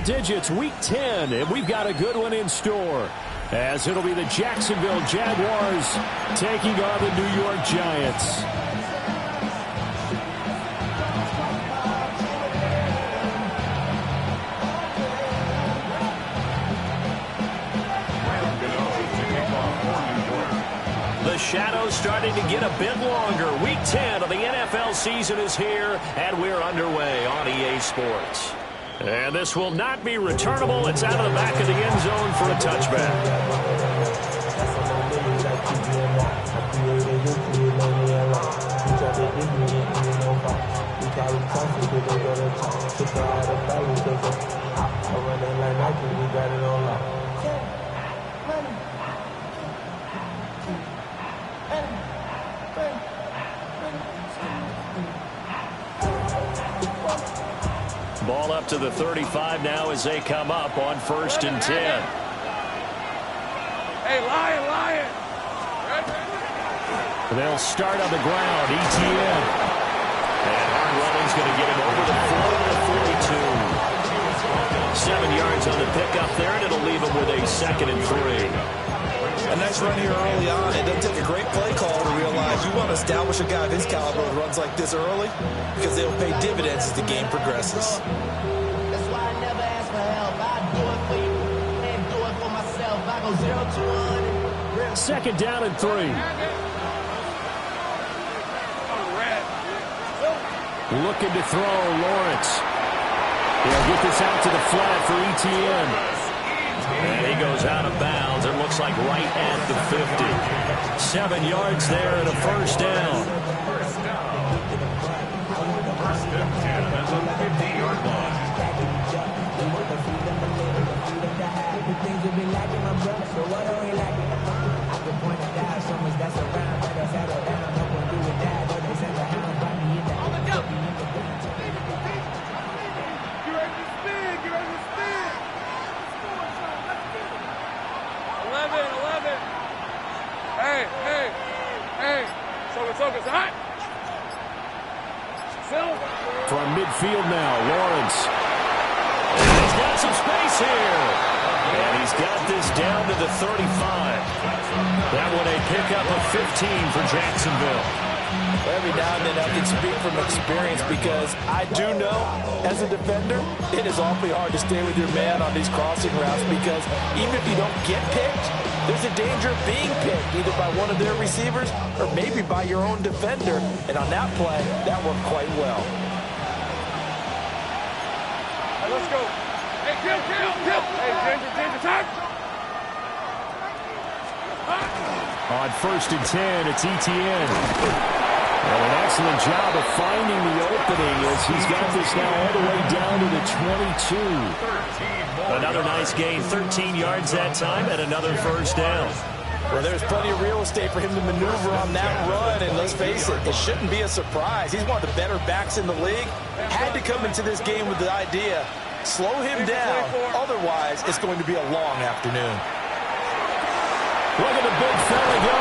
double digits, week 10, and we've got a good one in store, as it'll be the Jacksonville Jaguars taking on the New York Giants. The shadow's starting to get a bit longer. Week 10 of the NFL season is here, and we're underway on EA Sports. And this will not be returnable. It's out of the back of the end zone for a touchback. Ball up to the 35 now as they come up on 1st and 10. Hey, Lion! They'll start on the ground. ETN. And Hartwelling's going to get him over the 40 to 42. 7 yards on the pickup there, and it'll leave him with a 2nd and 3. A nice run here early on. It doesn't take a great play call to realize you want to establish a guy of his caliber who runs like this early, because they'll pay dividends as the game progresses. That's why I never ask for help. I do it for you and do it for myself. I go 0 to 1. 2nd down and 3. Looking to throw, Lawrence. He'll get this out to the flat for ETN. And he goes out of bounds. It looks like right at the 50. 7 yards there and a 1st down. From midfield now, Lawrence. And he's got some space here. And he's got this down to the 35. That one a pickup of 15 for Jacksonville. Every now and then I can speak from experience, because I do know, as a defender, it is awfully hard to stay with your man on these crossing routes, because even if you don't get picked, there's a danger of being picked, either by one of their receivers or maybe by your own defender. And on that play, that worked quite well. Let's go. Hey, kill. Hey, Ginger, time. On 1st and 10, it's ETN. And an excellent job of finding the opening as he's got this now all the way down to the 22. Another nice gain, 13 yards that time, and another 1st down. Well, there's plenty of real estate for him to maneuver on that run, and let's face it, it shouldn't be a surprise. He's one of the better backs in the league. Had to come into this game with the idea, slow him down, otherwise it's going to be a long afternoon. Look at the big fella go.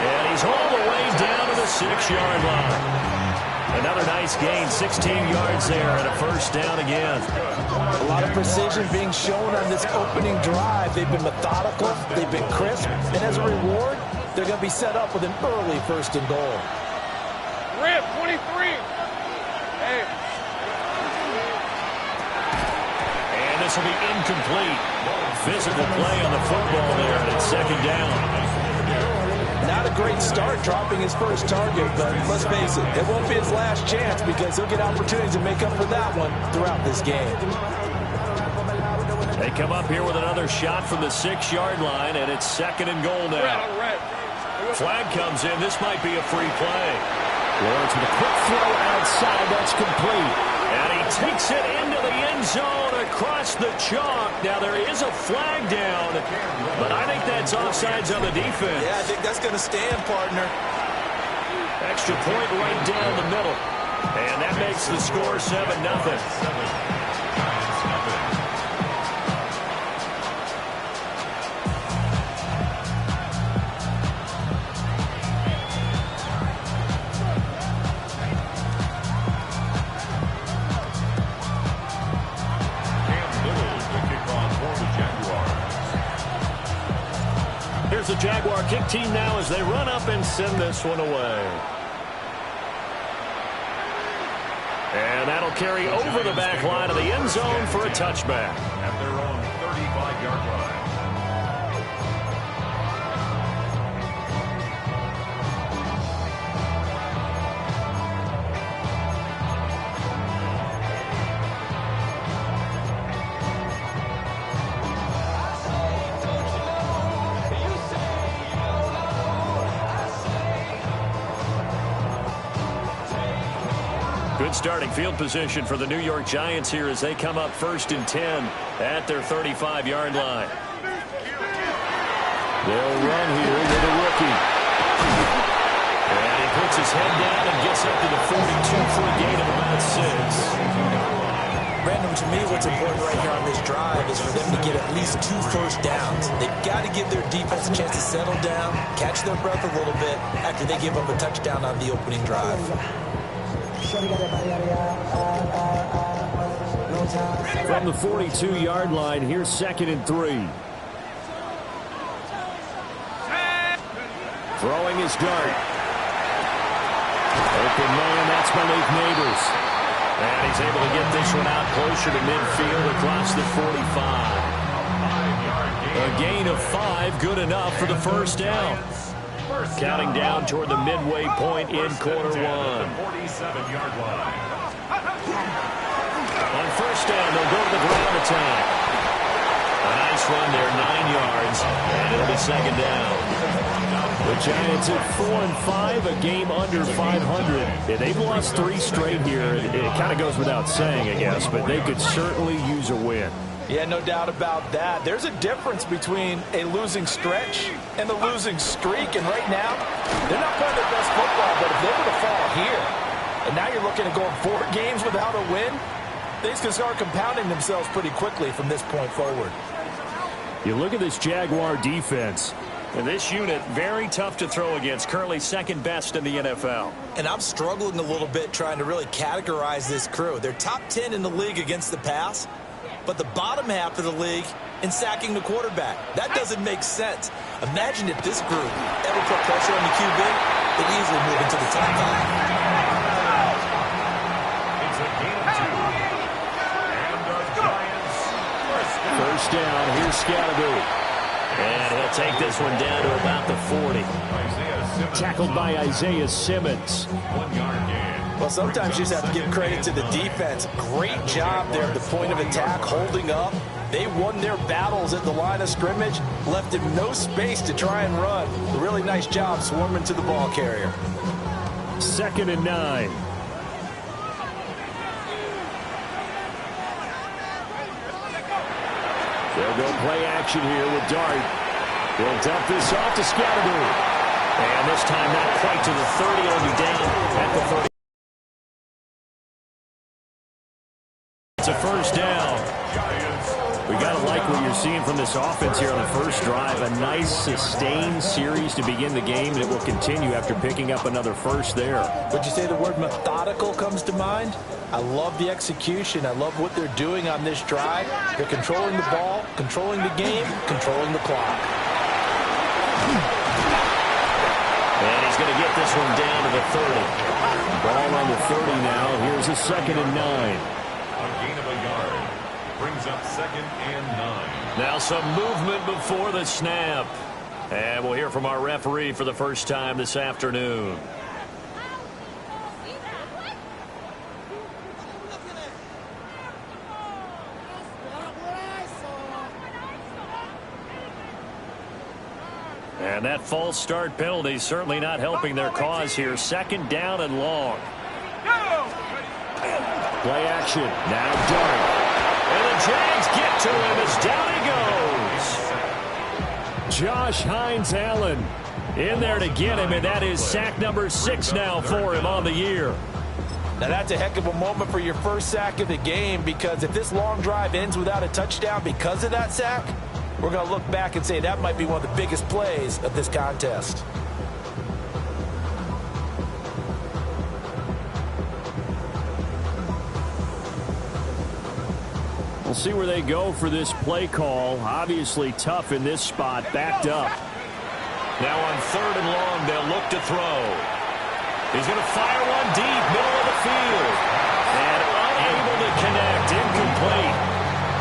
And he's all the way down to the 6-yard line. Another nice gain, 16 yards there, and a 1st down again. A lot of precision being shown on this opening drive. They've been methodical, they've been crisp, and as a reward, they're going to be set up with an early 1st and goal. Rip, 23. Hey. And this will be incomplete. Physical play on the football there, and it's 2nd down. Not a great start dropping his first target, but let's face it, it won't be his last chance, because he'll get opportunities to make up for that one throughout this game. They come up here with another shot from the 6-yard line, and it's 2nd and goal now. Flag comes in. This might be a free play. Lawrence with a quick throw outside. That's complete. And he takes it into the end zone across the chalk. Now, there is a flag down, but I think that's offsides on the defense. Yeah, I think that's going to stand, partner. Extra point right down the middle. And that makes the score 7-0. Here's the Jaguar kick team now as they run up and send this one away. And that'll carry over the back line of the end zone for a touchback. At their own 35-yard line. Good starting field position for the New York Giants here as they come up 1st and 10 at their 35-yard line. They'll run here with a rookie. And he puts his head down and gets up to the 42 for a gain of about 6. Brandon, to me, what's important right here on this drive is for them to get at least 2 first downs. They've got to give their defense a chance to settle down, catch their breath a little bit after they give up a touchdown on the opening drive. From the 42-yard line, here's 2nd and 3. Throwing his dart. Open man, that's Malik Neighbors. And he's able to get this one out closer to midfield across the 45. A gain of 5, good enough for the first down. Counting down toward the midway point in quarter 1. 47-yard line. On first down, they'll go to the ground attack. A nice run there, 9 yards, and it'll be 2nd down. The Giants at 4 and 5, a game under 500. Yeah, they've lost 3 straight here. It kind of goes without saying, I guess, but they could certainly use a win. Yeah, no doubt about that. There's a difference between a losing stretch and a losing streak. And right now, they're not playing their best football. But if they were to fall here, and now you're looking at going 4 games without a win, things can start compounding themselves pretty quickly from this point forward. You look at this Jaguar defense. And this unit, very tough to throw against, currently 2nd best in the NFL. And I'm struggling a little bit trying to really categorize this crew. They're top 10 in the league against the pass, but the bottom half of the league in sacking the quarterback. That doesn't make sense. Imagine if this group ever put pressure on the QB, they'd easily move into the top 5. It's a gain of 2. And the Giants First down, here's Scalaboo. And he'll take this one down to about the 40. Tackled by Isaiah Simmons. 1-yard gain. Well, sometimes you just have to give credit to the defense. Great job there at the point of attack, holding up. They won their battles at the line of scrimmage, left him no space to try and run. A really nice job swarming to the ball carrier. 2nd and 9. They'll go play action here with Dart. He'll dump this off to Scalaboo. And this time not quite to the 30. It'll be down at the 30. It's a first down. We got to like what you're seeing from this offense here on the first drive. A nice sustained series to begin the game, and it will continue after picking up another first there. Would you say the word methodical comes to mind? I love the execution. I love what they're doing on this drive. They're controlling the ball, controlling the game, controlling the clock. And he's going to get this one down to the 30. Ball on the 30 now. Here's a 2nd and 9. A gain of a yard. Brings up 2nd and 9. Now some movement before the snap. And we'll hear from our referee for the first time this afternoon. And that false start penalty certainly not helping their cause here. 2nd down and long. Play action. Now Dart. And the Jags get to him as down he goes. Josh Hines-Allen in there to get him, and that is sack number 6 now for him on the year. Now that's a heck of a moment for your first sack of the game, because if this long drive ends without a touchdown because of that sack, we're going to look back and say that might be one of the biggest plays of this contest. We'll see where they go for this play call. Obviously tough in this spot, backed up. Now on 3rd and long, they'll look to throw. He's going to fire one deep, middle of the field. And unable to connect, incomplete.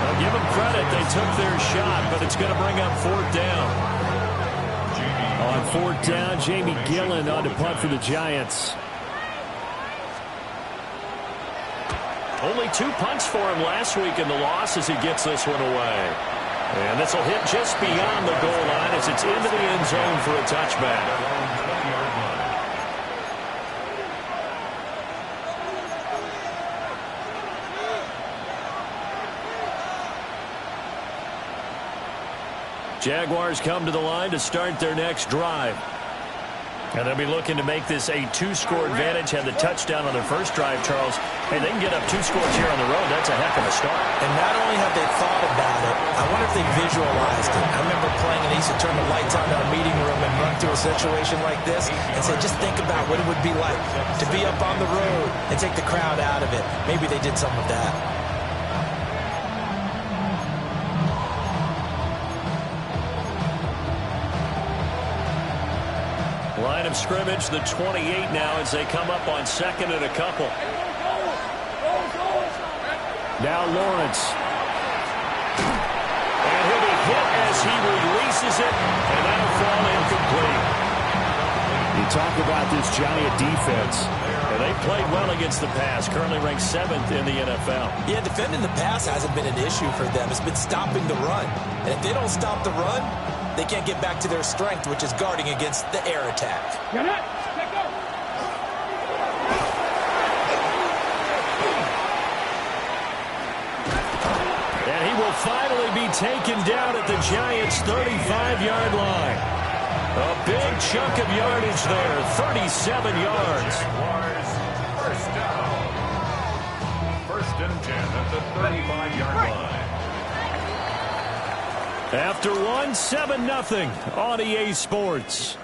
Well, give them credit, they took their shot, but it's going to bring up 4th down. On 4th down, Jamie Gillen on to punt for the Giants. Only 2 punts for him last week in the loss as he gets this one away. And this will hit just beyond the goal line as it's into the end zone for a touchback. Jaguars come to the line to start their next drive. And they'll be looking to make this a 2-score advantage. Had the touchdown on their first drive, Charles. Hey, they can get up 2 scores here on the road. That's a heck of a start. And not only have they thought about it, I wonder if they visualized it. I remember playing and they used to turn the lights on in a meeting room and run through a situation like this and say, just think about what it would be like to be up on the road and take the crowd out of it. Maybe they did some of that. Line of scrimmage, the 28 now as they come up on 2nd and a couple. Now Lawrence. And he'll be hit as he releases it, and that'll fall incomplete. You talk about this Giant defense. And they played well against the pass, currently ranked 7th in the NFL. Yeah, defending the pass hasn't been an issue for them. It's been stopping the run. And if they don't stop the run, they can't get back to their strength, which is guarding against the air attack. Get it. Take go. And he will finally be taken down at the Giants' 35-yard line. A big chunk of yardage there, 37 yards. First down. 1st and 10 at the 35-yard line. After one, 7-0 on EA Sports.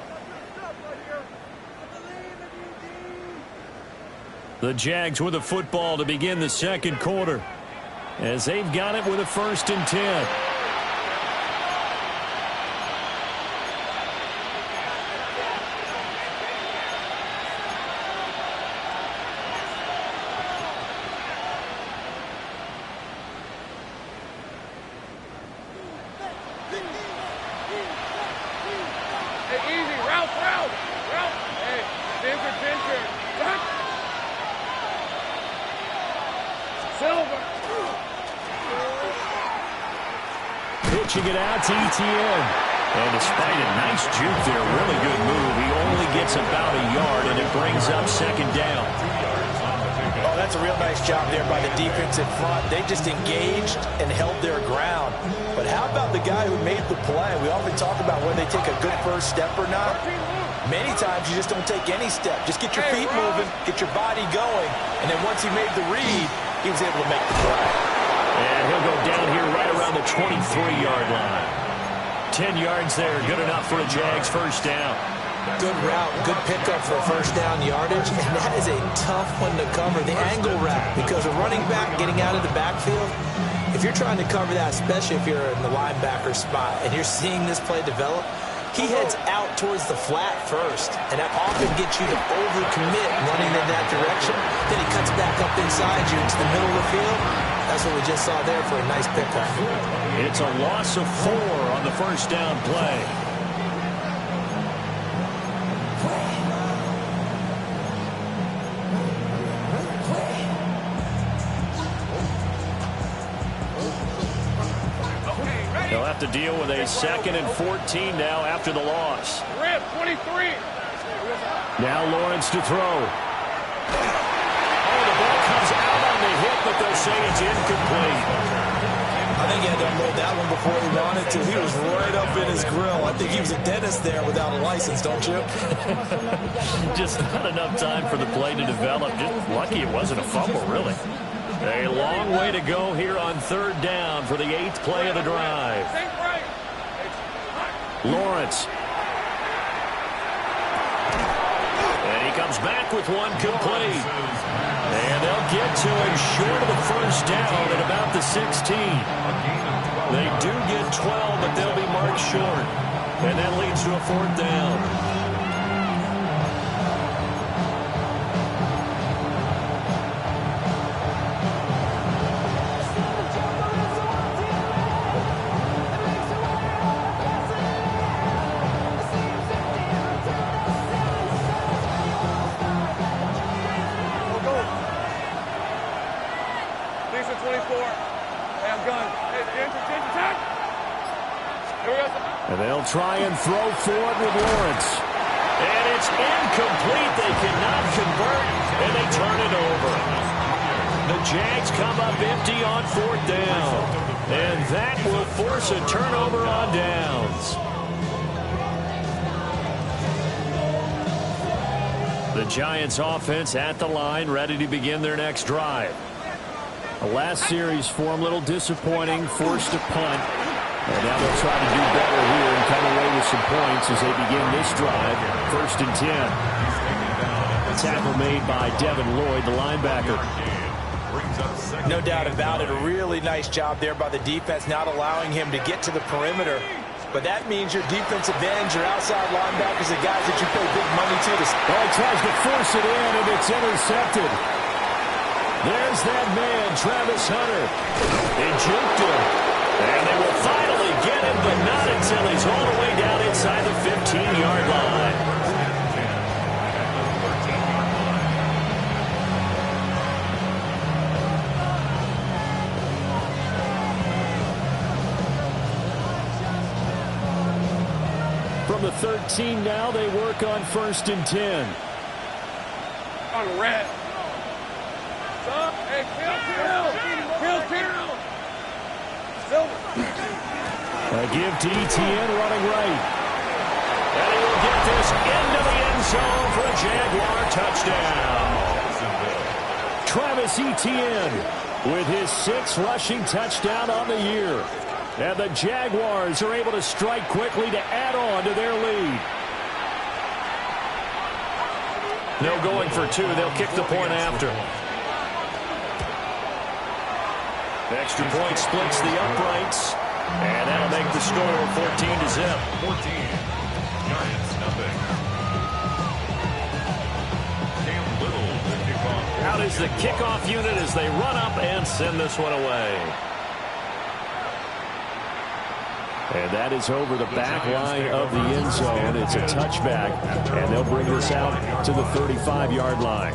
The Jags with the football to begin the 2nd quarter as they've got it with a 1st and 10. Pitching it out to Etienne. And despite a nice juke there, really good move, he only gets about a yard, and it brings up 2nd down. Oh, that's a real nice job there by the defense in front. They just engaged and held their ground. But how about the guy who made the play? We often talk about whether they take a good first step or not. Many times you just don't take any step. Just get your feet moving, get your body going, and then once he made the read, he was able to make the play. And he'll go down here right around the 23-yard line. 10 yards there, good enough for a Jags 1st down. Good route, good pickup for 1st down yardage, and that is a tough one to cover, the angle route, because a running back getting out of the backfield, if you're trying to cover that, especially if you're in the linebacker spot and you're seeing this play develop, he heads out towards the flat first, and that often gets you to overcommit running in that direction. Then he cuts back up inside you into the middle of the field. That's what we just saw there for a nice pickup. It's a loss of 4 on the 1st down play. They'll have to deal with a 2nd and 14 now after the loss. Rip, 23. Now Lawrence to throw. Oh, the ball comes out on the hit, but they'll say it's incomplete. I think he had to unload that one before he wanted to. He was right up in his grill. I think he was a dentist there without a license, don't you? Just not enough time for the play to develop. Just lucky it wasn't a fumble, really. A long way to go here on 3rd down for the 8th play of the drive. Lawrence. And he comes back with one complete. And they'll get to him short of the 1st down at about the 16. They do get 12, but they'll be marked short. And that leads to a 4th down. And they'll try and throw forward with Lawrence. And it's incomplete. They cannot convert, and they turn it over. The Jags come up empty on 4th down. And that will force a turnover on downs. The Giants offense at the line, ready to begin their next drive. The last series for them, a little disappointing, forced a punt. And now they'll try to do better here and come away with some points as they begin this drive. 1st and 10. A tackle made by Devin Lloyd, the linebacker. No doubt about it. A really nice job there by the defense, not allowing him to get to the perimeter. But that means your defensive ends, your outside linebackers, the guys that you pay big money to. Oh, he tries to force it in, and it's intercepted. There's that man, Travis Hunter. They juked him. And they will finally get him, but not until he's all the way down inside the 15-yard line. From the 13 now, they work on 1st and 10. On red. Hey, Phil. A give to Etienne running right. And he will get this into the end zone for a Jaguar touchdown. Travis Etienne with his 6th rushing touchdown on the year. And the Jaguars are able to strike quickly to add on to their lead. No going for 2. They'll kick the point after. Extra point splits the uprights. And that'll make the score 14-0. 14. Giants, nothing. Cam Little, the kickoff. Out is the kickoff unit as they run up and send this one away. And that is over the back line of the end zone. It's a touchback, and they'll bring this out to the 35-yard line.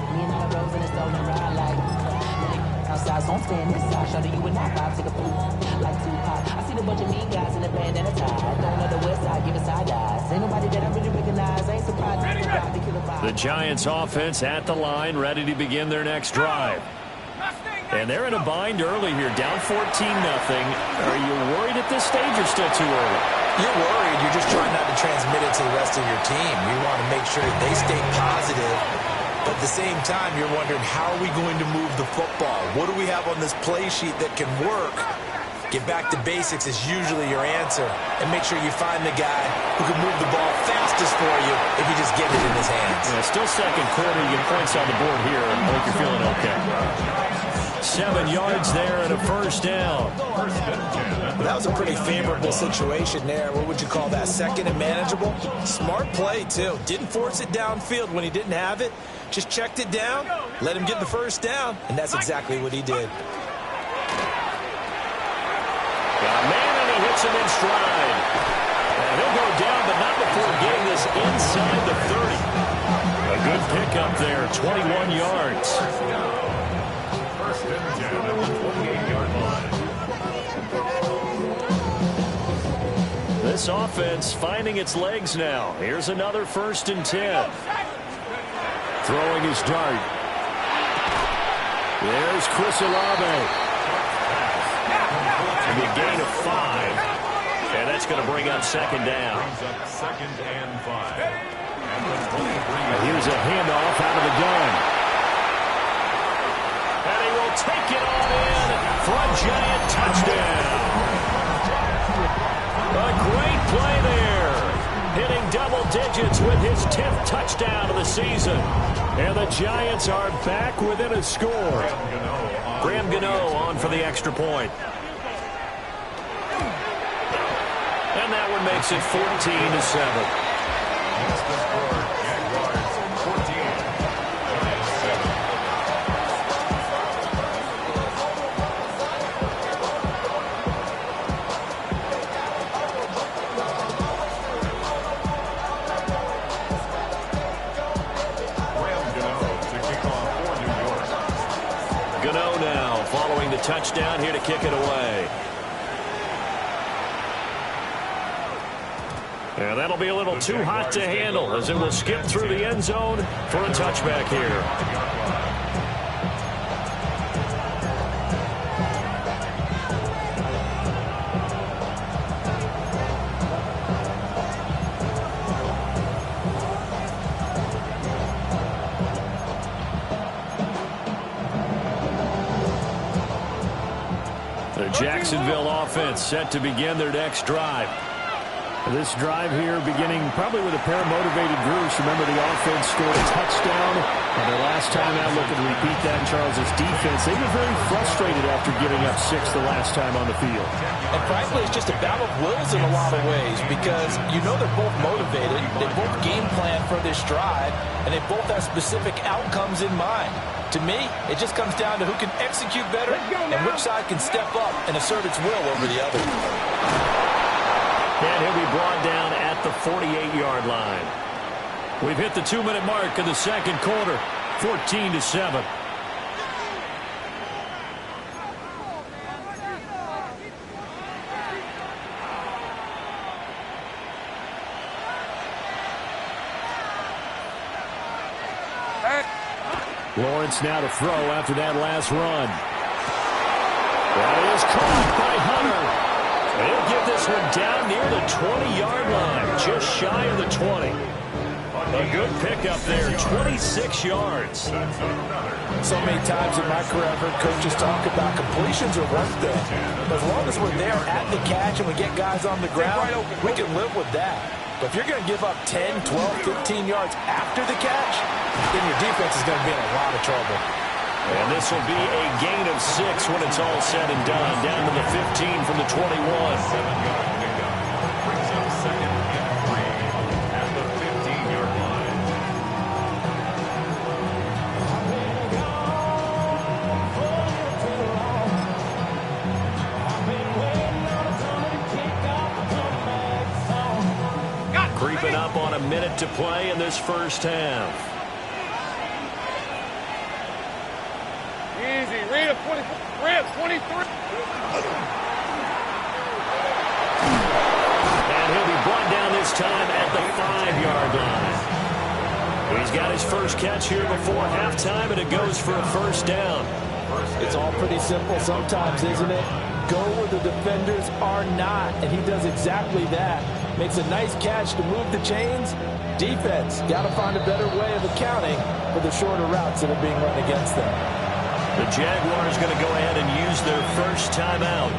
Outside, so I'm standing beside Shawty, you and I vibe, take a fool like Tupac. I see a bunch of mean guys in a band and a tie. Don't know the west side, giving side eyes. Ain't nobody that I really recognize. Ain't surprised. The Giants offense at the line, ready to begin their next drive. And they're in a bind early here, down 14-0. Are you worried at this stage or still too early? You're worried. You're just trying not to transmit it to the rest of your team. You want to make sure that they stay positive. But at the same time, you're wondering, how are we going to move the football? What do we have on this play sheet that can work? Get back to basics is usually your answer. And make sure you find the guy who can move the ball fastest for you if you just get it in his hands. Yeah, still second quarter. You get points on the board here. I hope you're feeling okay. 7 yards there and a 1st down. Well, that was a pretty favorable situation there. What would you call that? 2nd and manageable? Smart play, too. Didn't force it downfield when he didn't have it. Just checked it down, let him get the 1st down, and that's exactly what he did. Got a man, and he hits him in stride. And he'll go down, but not before getting this inside the 30. A good pickup there, 21 yards. 1st and 10 at the 28-yard line. This offense finding its legs now. Here's another 1st and 10. Throwing his dart. There's Chris Olave. And a gain of 5. And that's going to bring up 2nd down. Brings up 2nd and 5. And here's a handoff out of the gun. And he will take it on in for a Giant touchdown. A great play there. Hitting double digits with his 10th touchdown of the season. And the Giants are back within a score. Graham Gano on for the extra point. And that one and makes it 14-7. That's the score. Jaguars 14. Giants 7. Gano now following the touchdown here to kick it away. And that'll be a little too hot to handle as it will skip through the end zone for a touchback here. The Jacksonville offense set to begin their next drive. This drive here beginning probably with a pair of motivated groups. Remember, the offense scored a touchdown on their last time out. Looking to repeat that in Charles's defense. They were very frustrated after giving up 6 the last time on the field. And frankly, it's just a battle of wills in a lot of ways because you know they're both motivated. They both game plan for this drive, and they both have specific outcomes in mind. To me, it just comes down to who can execute better and which side can step up and assert its will over the other. And he'll be brought down at the 48-yard line. We've hit the 2-minute mark in the second quarter, 14-7. Lawrence now to throw after that last run. That is caught by Hunter. They'll get this one down near the 20-yard line, just shy of the 20. A good pickup there, 26 yards. So many times in my career, I've heard coaches talk about completions are one thing. But as long as we're there at the catch and we get guys on the ground, we can live with that. But if you're going to give up 10, 12, 15 yards after the catch, then your defense is going to be in a lot of trouble. And this will be a gain of 6 when it's all said and done. Down to the 15 from the 21. 7-yard pickup. Brings up 2nd and 3 at the 15-yard line. Creeping up on a minute to play in this first half. Easy. Read a 24. Read 23. And he'll be brought down this time at the 5-yard line. He's got his first catch here before halftime, and it goes for a first down. It's all pretty simple sometimes, isn't it? Go where the defenders are not, and he does exactly that. Makes a nice catch to move the chains. Defense, got to find a better way of accounting for the shorter routes that are being run against them. The Jaguars going to go ahead and use their first timeout,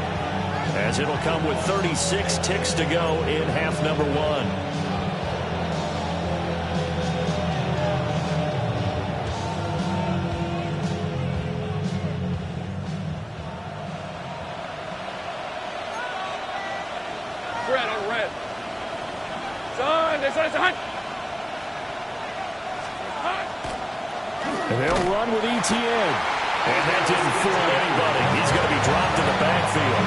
as it'll come with 36 ticks to go in half number 1. Red on red. Son, it's a hunt. And they'll run with ETN. And that didn't fool anybody. He's going to be dropped in the backfield.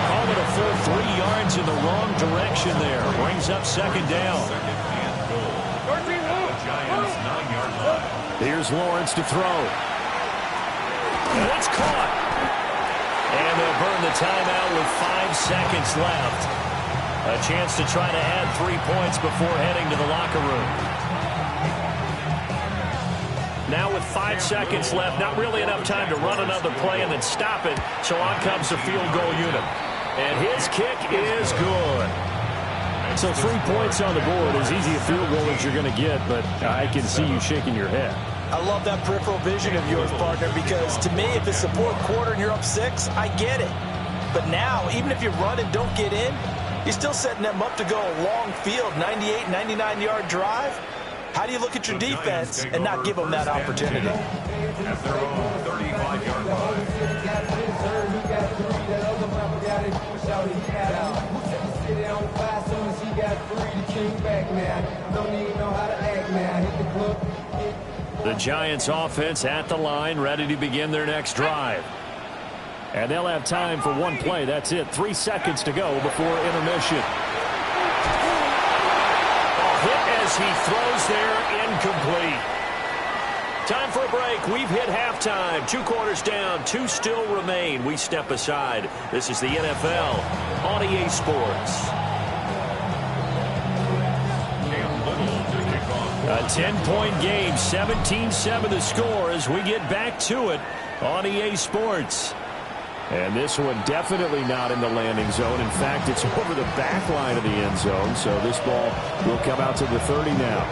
Call it a full 3 yards in the wrong direction there. Brings up second down. The Giants 9-yard line. Here's Lawrence to throw. And it's caught. And they'll burn the timeout with 5 seconds left. A chance to try to add 3 points before heading to the locker room. Now with 5 seconds left, not really enough time to run another play and then stop it. So on comes the field goal unit. And his kick is good. So 3 points on the board, as easy a field goal as you're going to get, but I can see you shaking your head. I love that peripheral vision of yours, partner, because to me, if it's the fourth quarter and you're up 6, I get it. But now, even if you run and don't get in, you're still setting them up to go a long field, 98, 99-yard drive. How do you look at your defense and not give them that opportunity? At their own 35-yard line. get it on fire soon as he got free. The king back now. Don't even know how to act now. Hit the club. The Giants offense at the line, ready to begin their next drive. And they'll have time for one play. That's it. 3 seconds to go before intermission. A hit as he throws there, incomplete. Time for a break. We've hit halftime. 2 quarters down, 2 still remain. We step aside. This is the NFL on EA Sports. A 10-point game, 17-7 the score as we get back to it on EA Sports. And this one definitely not in the landing zone. In fact, it's over the back line of the end zone. So this ball will come out to the 30 now.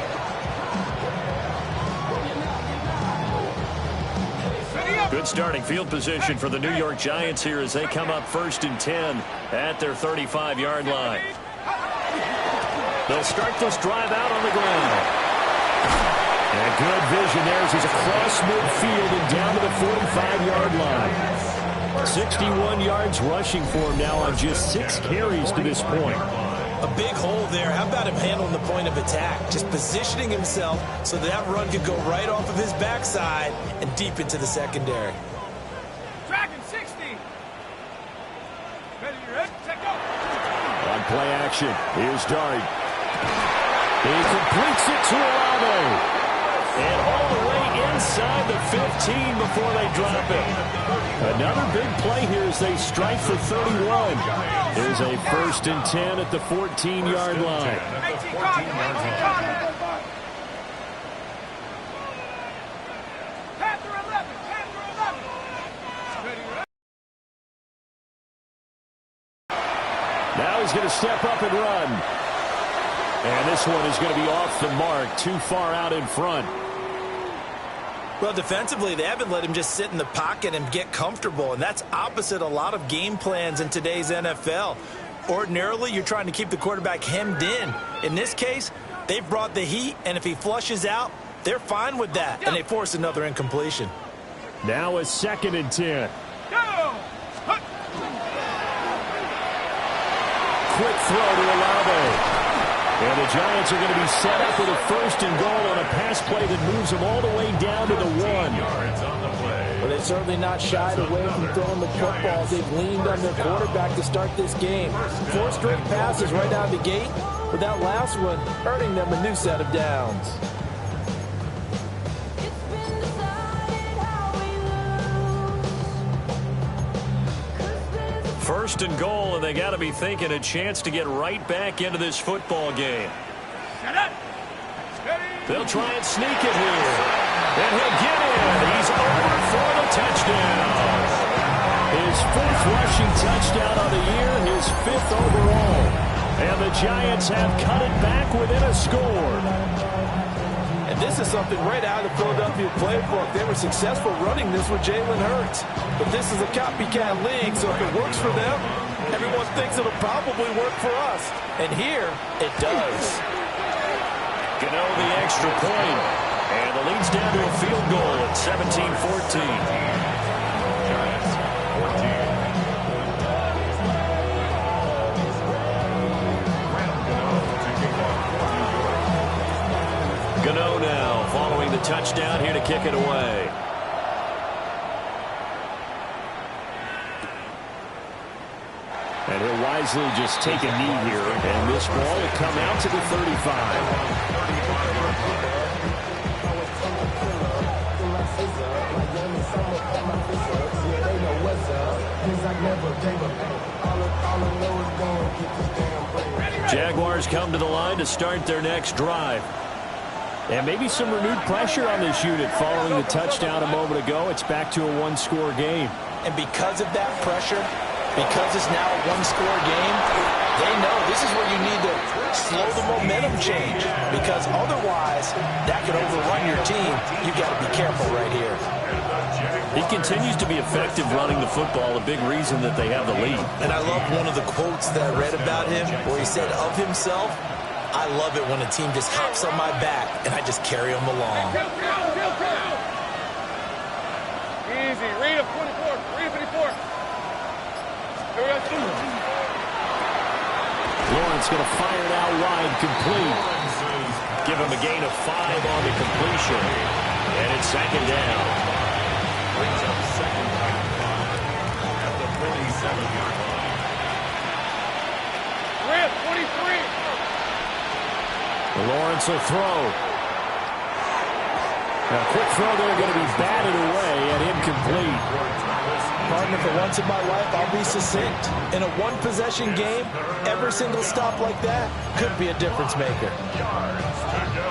Good starting field position for the New York Giants here as they come up 1st and 10 at their 35-yard line. They'll start this drive out on the ground. And good vision there as he's across midfield and down to the 45-yard line. 61 yards rushing for him now on just 6 carries to this point. A big hole there. How about him handling the point of attack? Just positioning himself so that run could go right off of his backside and deep into the secondary. Dragon 60. Ready, you ready? Set, go. On play action, here's Dart. He completes it to Olave. And all the way inside the 15 before they drop it. Another big play here as they strike for 31. There's a 1st and 10 at the 14-yard line. 18 Panther 11. Panther 11. Ready, ready. Now he's going to step up and run. And this one is going to be off the mark, too far out in front. Well, defensively, they haven't let him just sit in the pocket and get comfortable, and that's opposite a lot of game plans in today's NFL. Ordinarily, you're trying to keep the quarterback hemmed in. In this case, they've brought the heat, and if he flushes out, they're fine with that, and they force another incompletion. Now a 2nd and 10. Go! Quick throw to Olave. And the Giants are going to be set up with a 1st and goal on a pass play that moves them all the way down to the 1. But they're certainly not shied away from throwing the football. They've leaned on their quarterback to start this game. 4 straight passes right out of the gate, with that last one earning them a new set of downs. First and goal, and they got to be thinking a chance to get right back into this football game. They'll try and sneak it here. And he'll get in. He's over for the touchdown. His 4th rushing touchdown on the year, his 5th overall. And the Giants have cut it back within a score. And this is something right out of the Philadelphia playbook. They were successful running this with Jalen Hurts. But this is a copycat league, so if it works for them, everyone thinks it'll probably work for us. And here, it does. Gano the extra point. And the lead's down to a field goal at 17-14. Gano now following the touchdown here to kick it away. And he'll wisely just take a knee here. And this ball will come out to the 35. Jaguars come to the line to start their next drive. And maybe some renewed pressure on this unit following the touchdown a moment ago. It's back to a 1-score game. And because of that pressure, because it's now a 1-score game, they know this is where you need to slow the momentum change. Because otherwise, that could overrun your team. You got to be careful right here. He continues to be effective running the football, a big reason that they have the lead. And I love one of the quotes that I read about him where he said of himself, I love it when a team just hops on my back and I just carry them along. Easy. Read a 24. Read a 54. Lawrence going to fire it out wide, complete. Give him a gain of 5 on the completion. And it's second down. Brings up second and 5 at the 47-yard line. Red, 23. Lawrence will throw. Now, quick throw there, going to be batted away and incomplete. Partner, for once in my life, I'll be succinct. In a one-possession game, every single stop like that could be a difference maker. Yards to go.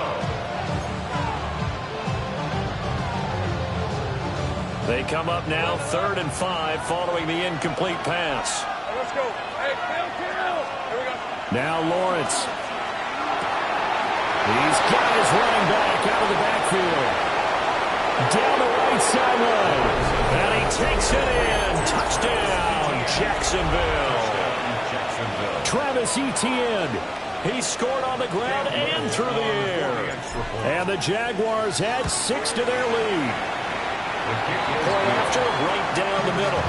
They come up now, 3rd and 5, following the incomplete pass. Let's go. Hey, kill. Here we go. Now Lawrence. He's got his running back out of the backfield. Down the right sideline. And he takes it in. Touchdown, Jacksonville. Travis Etienne. He scored on the ground and through the air. And the Jaguars add 6 to their lead. Point after, right down the middle.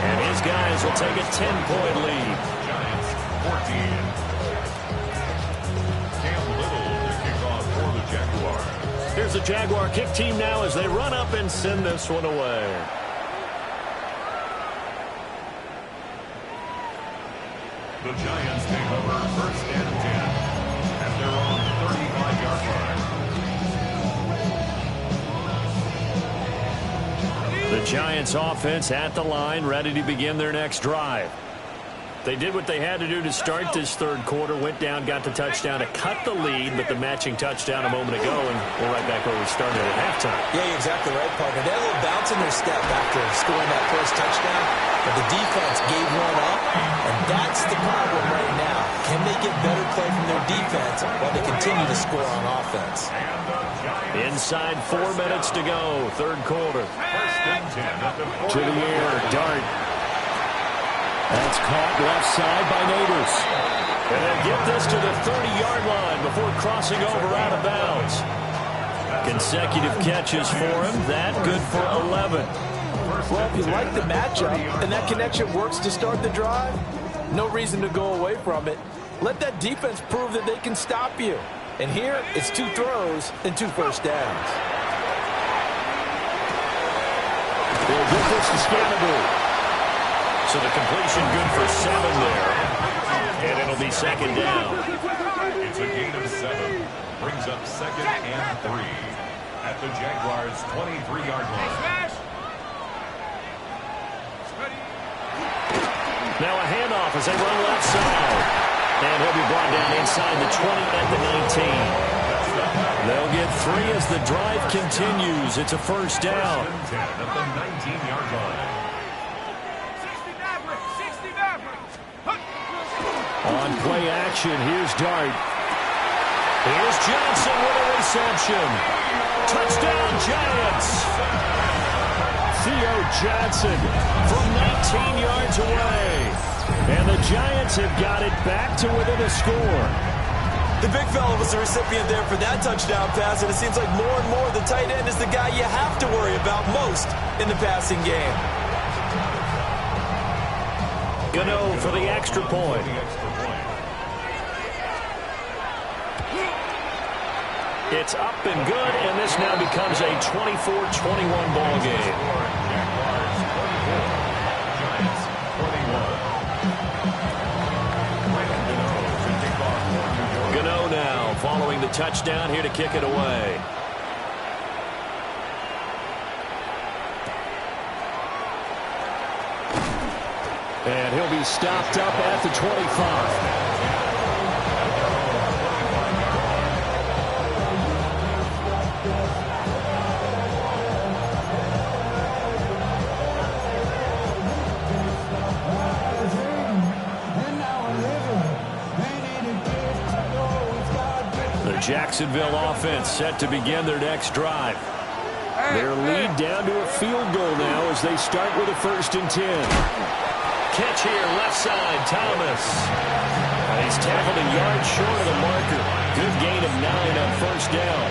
And his guys will take a 10-point lead. Giants 14. Cam Little to kick off for the Jaguars. Here's the Jaguar kick team now as they run up and send this one away. The Giants take over 1st and 10 at their own 35-yard line. The Giants offense at the line, ready to begin their next drive. They did what they had to do to start this 3rd quarter, went down, got the touchdown to cut the lead, but the matching touchdown a moment ago, and we're right back where we started at halftime. Yeah, you're exactly right, partner. They had a little bounce in their step after scoring that first touchdown, but the defense gave one up, and that's the problem right now. Can they get better play from their defense while they continue to score on offense? Inside 4 minutes to go, 3rd quarter. 1st and 10 at the To the air, Dart. That's caught left side by Neighbors. And they'll get this to the 30-yard line before crossing over out of bounds. Consecutive catches for him. That good for 11. Well, if you like the matchup and that connection works to start the drive, no reason to go away from it. Let that defense prove that they can stop you. And here, it's 2 throws and 2 first downs. They'll get this to Scannable. So the completion good for 7 there. And it'll be second down. It's a gain of 7. Brings up 2nd and 3 at the Jaguars' 23-yard line. Now a handoff as they run left side. And he'll be brought down inside the 20 at the 19. They'll get 3 as the drive continues. It's a first down. 1st and 10 at the 19-yard line. On play action, here's Dart. Here's Johnson with a reception. Touchdown, Giants. Theo Johnson from 19 yards away. And the Giants have got it back to within a score. The big fella was the recipient there for that touchdown pass, and it seems like more and more the tight end is the guy you have to worry about most in the passing game. Gano for the extra point. It's up and good, and this now becomes a 24-21 ball game. Gano now following the touchdown here to kick it away. And he'll be stopped up at the 25. The Jacksonville offense set to begin their next drive. Their lead down to a field goal now as they start with a 1st and 10. Catch here, left side, Thomas. And he's tackled a yard short of the marker. Good gain of 9 on first down.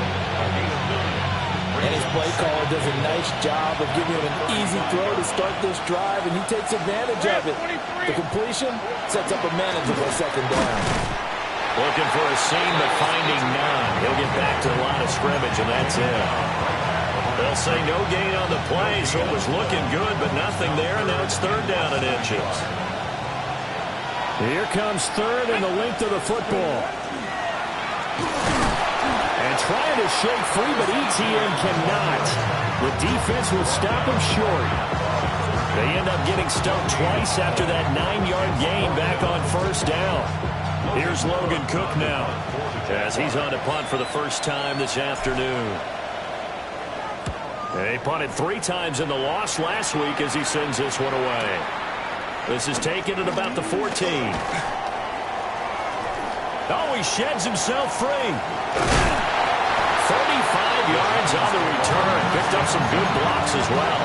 And his play caller does a nice job of giving him an easy throw to start this drive, and he takes advantage of it. The completion sets up a manageable second down. Looking for a seam, but finding none. He'll get back to the line of scrimmage, and that's it. They'll say no gain on the play, so it was looking good, but nothing there, and now it's third down and inches. Here comes third and the length of the football. And trying to shake free, but ETN cannot. The defense will stop him short. They end up getting stumped twice after that 9-yard gain back on first down. Here's Logan Cook now, as he's on to punt for the first time this afternoon. They punted 3 times in the loss last week as he sends this one away. This is taken at about the 14. Oh, he sheds himself free. 35 yards on the return. Picked up some good blocks as well.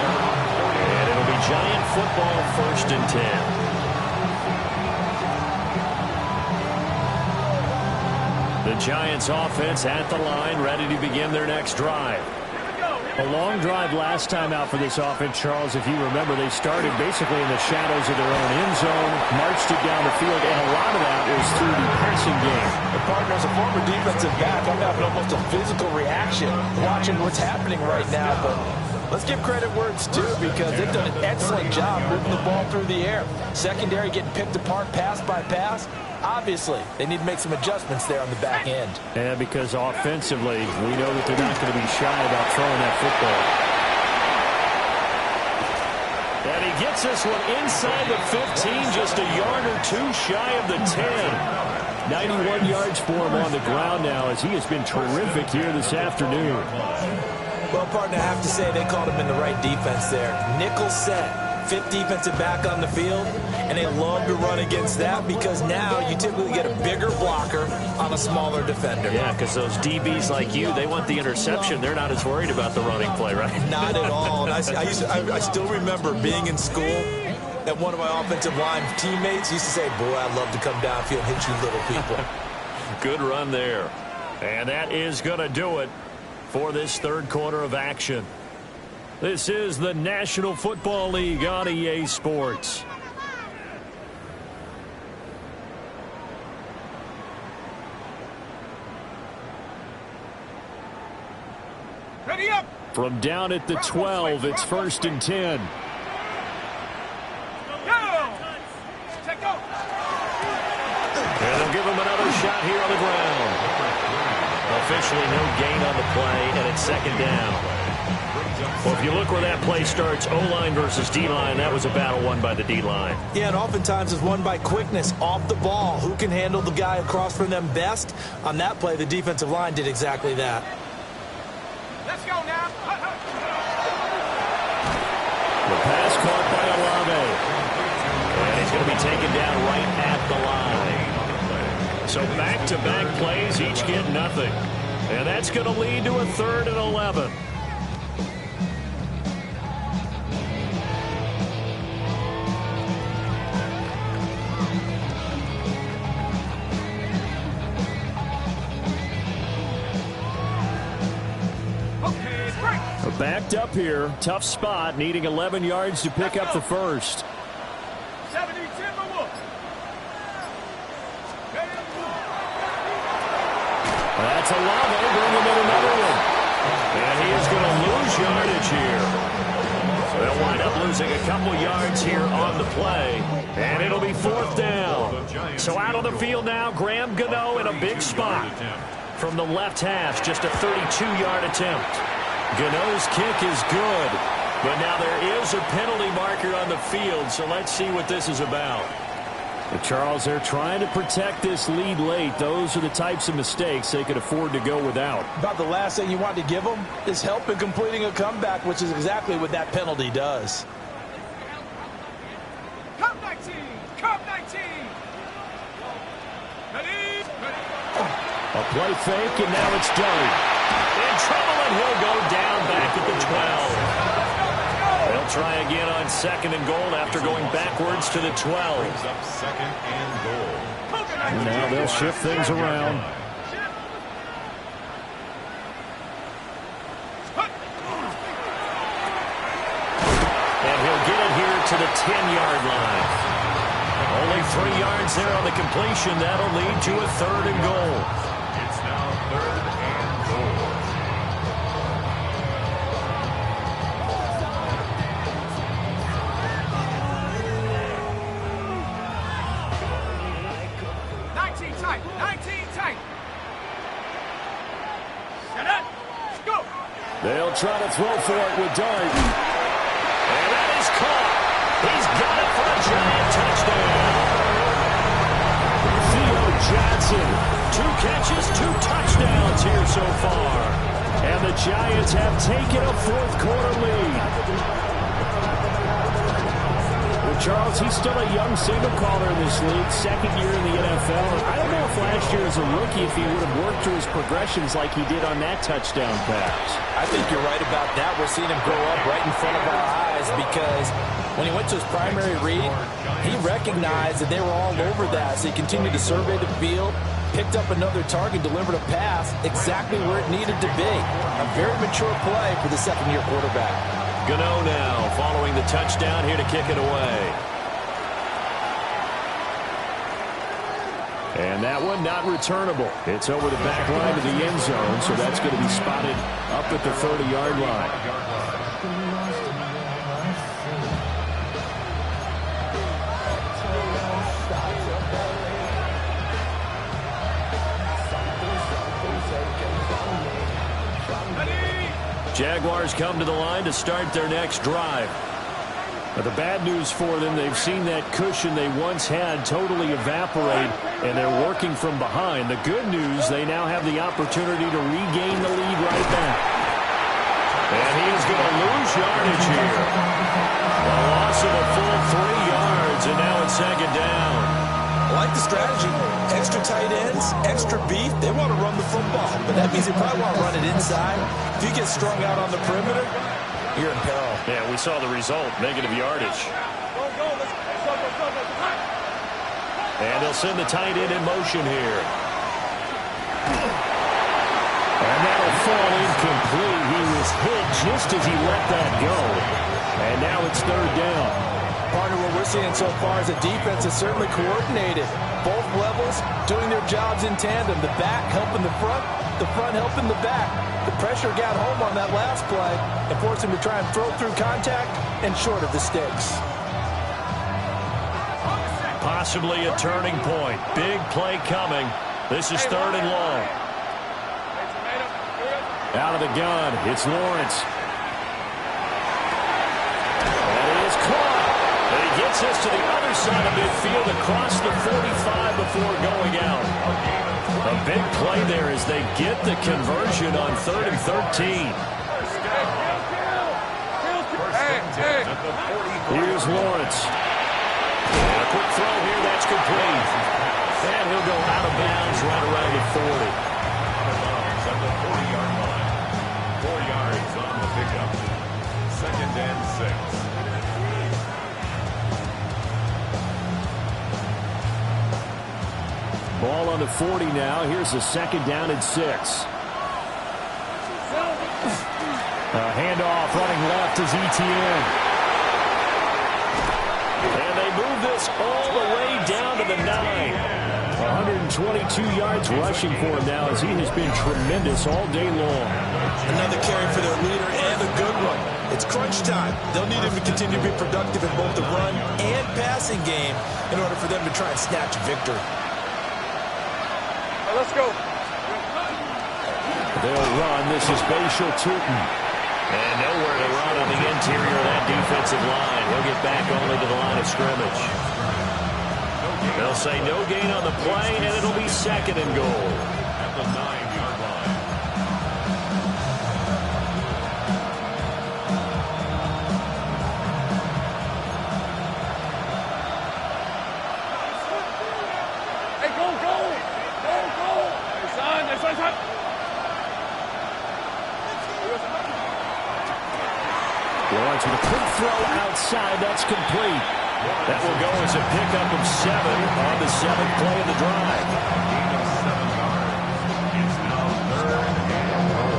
And it'll be Giant football, 1st and 10. The Giants offense at the line, ready to begin their next drive. A long drive last time out for this offense, Charles. If you remember, they started basically in the shadows of their own end zone, marched it down the field, and a lot of that was through the passing game. The partner, as a former defensive back, I'm having almost a physical reaction watching what's happening right now. But let's give credit where it's due, because they've done an excellent job moving the ball through the air. Secondary getting picked apart pass by pass. Obviously, they need to make some adjustments there on the back end. Yeah, because offensively, we know that they're not going to be shy about throwing that football. And he gets this one inside the 15, just a yard or 2 shy of the 10. 91 yards for him on the ground now, as he has been terrific here this afternoon. Well, partner, I have to say they called him in the right defense there. Nickel set. 5th defensive back on the field, and they love to run against that because now you typically get a bigger blocker on a smaller defender. Yeah, because those DBs like you, they want the interception. They're not as worried about the running play, right? Not at all. And I still remember being in school, and one of my offensive line teammates used to say, boy, I'd love to come downfield and hit you little people. Good run there. And that is going to do it for this 3rd quarter of action. This is the National Football League on EA Sports. Ready up. From down at the 12, it's 1st and 10. Check go. And they'll give him another shot here on the ground. Officially no gain on the play, and it's 2nd down. Well, if you look where that play starts, O-line versus D-line, that was a battle won by the D-line. Yeah, and oftentimes it's won by quickness off the ball. Who can handle the guy across from them best? On that play, the defensive line did exactly that. Let's go now. The pass caught by Olave. And he's going to be taken down right at the line. So back-to-back plays, each get nothing. And that's going to lead to a 3rd and 11. Backed up here, tough spot, needing 11 yards to pick up the first. 70 Timberwolves. That's Olave bringing in another one. And he is going to lose yardage here. They'll wind up losing a couple yards here on the play. And it'll be 4th down. So out on the field now, Graham Gano in a big spot. From the left hash, just a 32-yard attempt. Gano's kick is good, but now there is a penalty marker on the field, so let's see what this is about. But Charles, they're trying to protect this lead late. Those are the types of mistakes they could afford to go without. About the last thing you want to give them is help in completing a comeback, which is exactly what that penalty does. Cup 19. Cup 19. Ready. A play fake, and now it's Doe. In trouble, and he'll go down back at the 12. They'll try again on 2nd and goal after going backwards to the 12. Brings up 2nd and goal. Now they'll shift things around. And he'll get it here to the 10-yard line. Only 3 yards there on the completion. That'll lead to a 3rd and goal. It's now 3rd and goal. They'll try to throw for it with Dart. And that is caught. He's got it for a giant touchdown. Theo Johnson, 2 catches, 2 touchdowns here so far. And the Giants have taken a 4th quarter lead. Well, Charles, he's still a young signal caller in this league, 2nd year in the NFL. I don't know if last year as a rookie, if he would have worked through his progressions like he did on that touchdown pass. I think you're right about that. We're seeing him grow up right in front of our eyes because when he went to his primary read, he recognized that they were all over that. So he continued to survey the field, picked up another target, delivered a pass exactly where it needed to be. A very mature play for the 2nd-year quarterback. Gano now following the touchdown here to kick it away. And that one not returnable. It's over the back line of the end zone, so that's going to be spotted up at the 30-yard line. Jaguars come to the line to start their next drive. Now, the bad news for them, they've seen that cushion they once had totally evaporate, and they're working from behind. The good news, they now have the opportunity to regain the lead right back. And he is going to lose yardage here. A loss of a full 3 yards, and now it's 2nd down. I like the strategy. Extra tight ends, extra beef. They want to run the football, but that means they probably want to run it inside. If you get strung out on the perimeter, you're in peril. Yeah, we saw the result, negative yardage. And they'll send the tight end in motion here. And that'll fall incomplete. He was hit just as he let that go. And now it's 3rd down. Partner, what we're seeing so far is the defense is certainly coordinated. Both levels doing their jobs in tandem. The back helping the front helping the back. The pressure got home on that last play and forced him to try and throw through contact and short of the sticks. Possibly a turning point. Big play coming. This is 3rd and long. Out of the gun, it's Lawrence. Gets us to the other side of midfield across the 45 before going out. A big play there as they get the conversion on 3rd and 13. Here's Lawrence. And a quick throw here, that's complete. And he'll go out of bounds right around the 40. At the 40-yard line. 4 yards on the pickup. 2nd and 6. Ball on the 40 now. Here's a 2nd down and 6. Handoff running left is ETN. And they move this all the way down to the 9. 122 yards rushing for him now as he has been tremendous all day long. Another carry for their leader and a good one. It's crunch time. They'll need him to continue to be productive in both the run and passing game in order for them to try and snatch victory. Let's go. They'll run. This is Bashal Tootin. And nowhere to run on the interior of that defensive line. He'll get back only to the line of scrimmage. They'll say no gain on the play, and it'll be 2nd and goal. At the 9-yard line. Hey, go, go. Go, go. Hey, son. Hey, son, son. Lawrence with a quick throw outside. That's complete. That will go as a pickup of 7 on the 7th play of the drive. Gain of 7 yards. It's now 3rd and goal.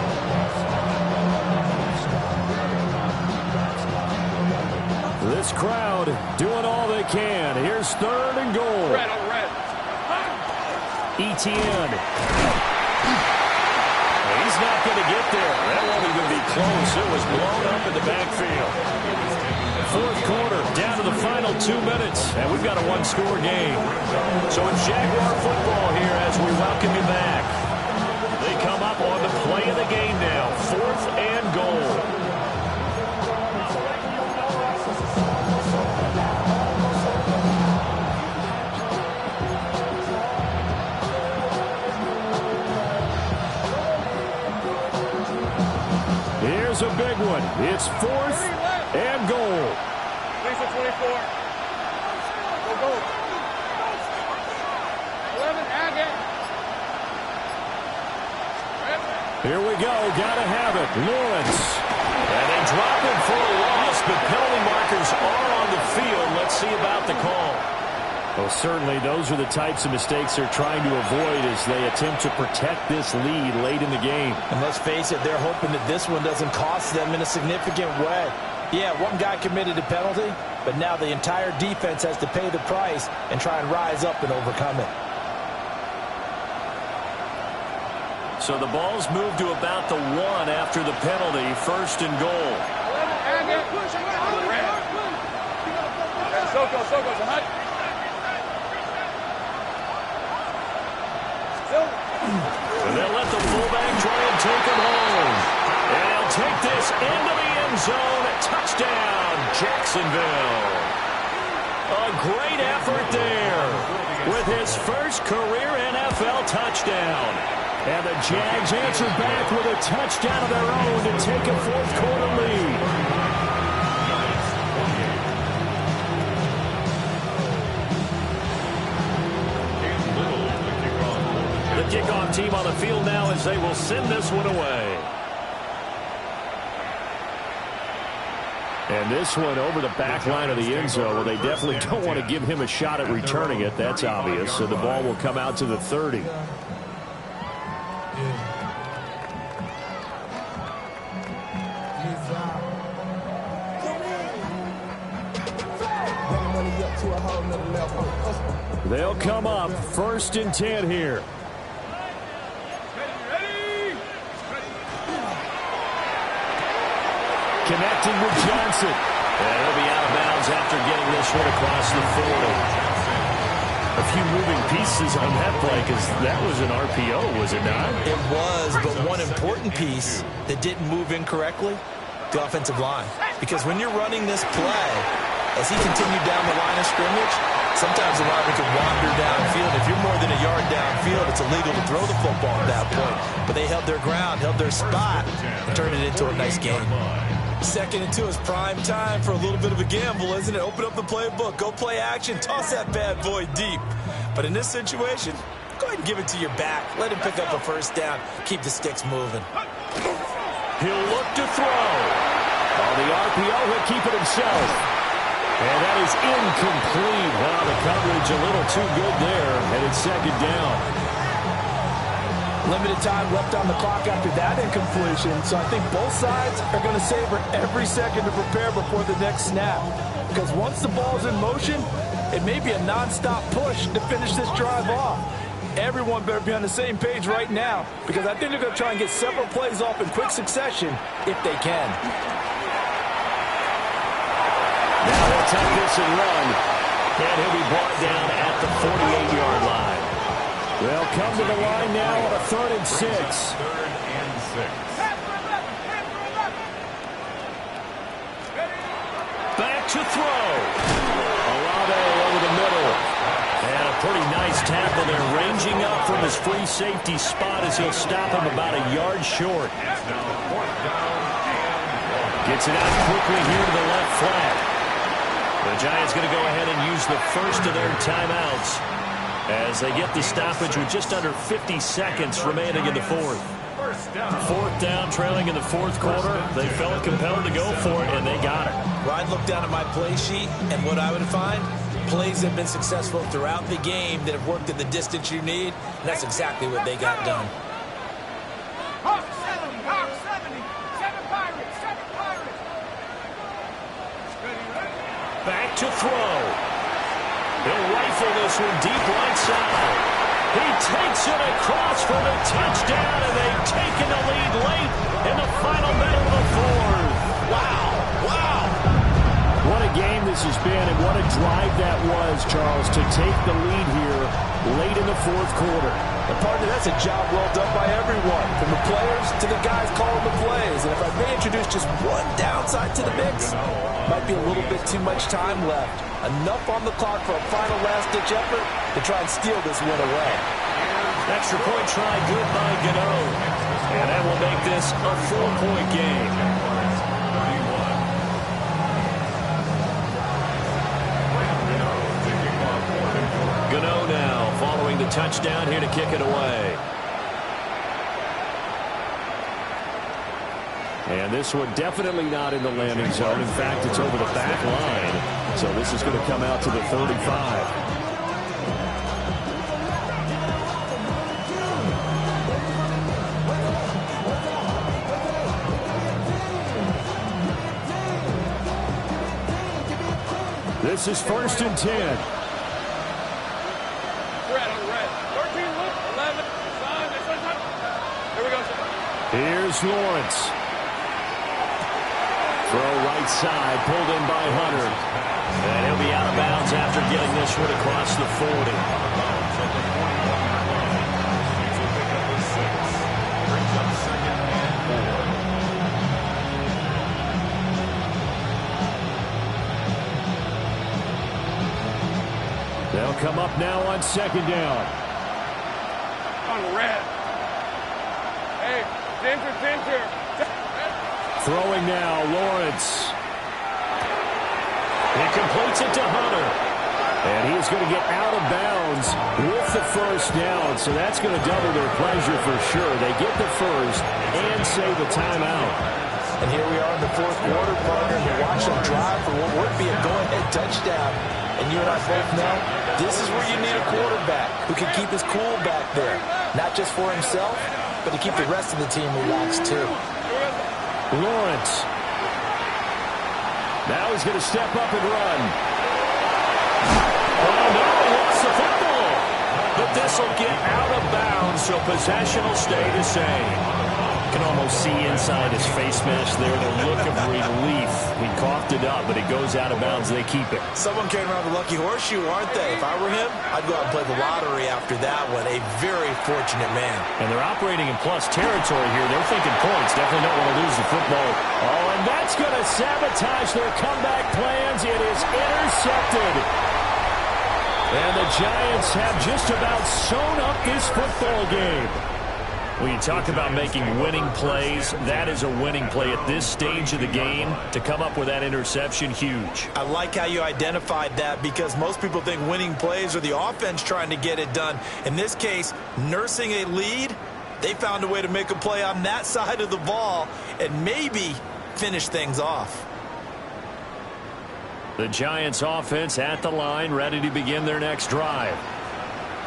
This this crowd doing all they can. Here's 3rd and goal. Red, on red. Etienne. He's not going to get there. That won't even be close. It was blown up in the backfield. 4th quarter, down to the final 2 minutes, and we've got a one-score game. So it's Jaguar football here as we welcome you back. They come up on the play of the game now, 4th and goal. Here's a big one. It's 4th and goal. Lisa 24. Go. 11, Agate. Here we go. Gotta have it. Lawrence. And they drop him for a loss, but penalty markers are on the field. Let's see about the call. Well, certainly those are the types of mistakes they're trying to avoid as they attempt to protect this lead late in the game. And let's face it, they're hoping that this one doesn't cost them in a significant way. Yeah, one guy committed a penalty, but now the entire defense has to pay the price and try and rise up and overcome it. So the ball's moved to about the 1 after the penalty. 1st and goal. 11, Agate. Red. Soko, tonight. And they'll let the fullback try and take him home. And he'll take this into the end zone. Touchdown, Jacksonville. A great effort there with his first career NFL touchdown. And the Jags answer back with a touchdown of their own to take a 4th quarter lead. The kickoff team on the field now as they will send this one away. And this one over the back line of the end zone. Well, they definitely don't want to give him a shot at returning it. That's obvious. So the ball will come out to the 30. They'll come up 1st and 10 here. Connecting with Johnson. And he'll be out of bounds after getting this one across the 40. A few moving pieces on that play because that was an RPO, was it not? It was, but one important piece that didn't move incorrectly, the offensive line. Because when you're running this play, as he continued down the line of scrimmage, sometimes the lineman could wander downfield. If you're more than a yard downfield, it's illegal to throw the football at that point. But they held their ground, held their spot, and turned it into a nice game. 2nd and 2 is prime time for a little bit of a gamble, isn't it? Open up the playbook, go play action, toss that bad boy deep. But in this situation, go ahead and give it to your back. Let him pick up a 1st down. Keep the sticks moving. He'll look to throw. On the RPO, he'll keep it himself. And that is incomplete. Wow, the coverage a little too good there, and it's 2nd down. Limited time left on the clock after that incompletion, so I think both sides are going to savor every second to prepare before the next snap. Because once the ball's in motion, it may be a non-stop push to finish this drive off. Everyone better be on the same page right now, because I think they're going to try and get several plays off in quick succession if they can. Now they'll take this and run, and he'll be brought down at the 48-yard line. They'll come to the line now on a 3rd and 6. 3rd and 6. Back to throw. Olave over the middle. And a pretty nice tackle there, ranging up from his free safety spot as he'll stop him about a yard short. Gets it out quickly here to the left flat. The Giants going to go ahead and use the first of their timeouts as they get the stoppage with just under 50 seconds remaining in the 4th. 4th down, trailing in the 4th quarter. They felt compelled to go for it, and they got it. Well, I'd look down at my play sheet, and what I would find, plays that have been successful throughout the game that have worked in the distance you need, and that's exactly what they got done. Hawk 70, Hawk 70. 7 Pirates, 7 Pirates. to throw. He'll rifle this one deep right side. He takes it across for the touchdown, and they've taken the lead late in the final minute of the fourth. Wow. Wow. What a game this has been, and what a drive that was, Charles, to take the lead here late in the fourth quarter. And partner, that's a job well done by everyone, from the players to the guys calling the plays. And if I may introduce just one downside to the mix, might be a little bit too much time left. Enough on the clock for a final last-ditch effort to try and steal this win away. Extra point try good by Gano. And that will make this a 4-point game. Gano now following the touchdown here to kick it away. And this one definitely not in the landing zone. In fact, it's over the back line. So this is going to come out to the 35. This is 1st and 10. Red on red. 13, look, 11. Here we go. Here's Lawrence. Throw right side, pulled in by Hunter. And he'll be out of bounds after getting this one across the 40. Brings up 2nd and 4. They'll come up now on 2nd down. On red. Hey, Ginger. Throwing now, Lawrence. He completes it to Hunter. And he's going to get out of bounds with the 1st down. So that's going to double their pleasure for sure. They get the 1st and save a timeout. And here we are in the 4th quarter, partner, and you watch them drive for what would be a go-ahead touchdown. And you and I both know this is where you need a quarterback who can keep his cool back there. Not just for himself, but to keep the rest of the team relaxed too. Lawrence. Now he's going to step up and run. Oh, no, lost the football. But this will get out of bounds, so possession will stay the same. You can almost see inside his face mask there the look of relief. He coughed it up, but it goes out of bounds. They keep it. Someone came around the lucky horseshoe, aren't they? If I were him, I'd go out and play the lottery after that one. A very fortunate man. And they're operating in plus territory here. They're thinking points. Definitely don't want to lose the football. Oh, and that's going to sabotage their comeback plans. It is intercepted. And the Giants have just about sewn up this football game. When you talk about making winning plays, that is a winning play at this stage of the game. To come up with that interception, huge. I like how you identified that because most people think winning plays are the offense trying to get it done. In this case, nursing a lead, they found a way to make a play on that side of the ball and maybe finish things off. The Giants offense at the line, ready to begin their next drive.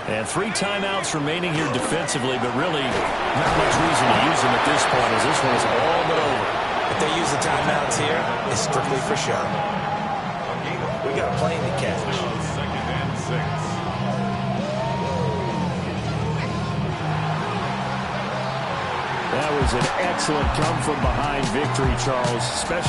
And 3 timeouts remaining here defensively, but really not much reason to use them at this point as this one is all but over. If they use the timeouts here, it's strictly for show. We got a plane to catch. 2nd and 6. That was an excellent come-from-behind victory, Charles, especially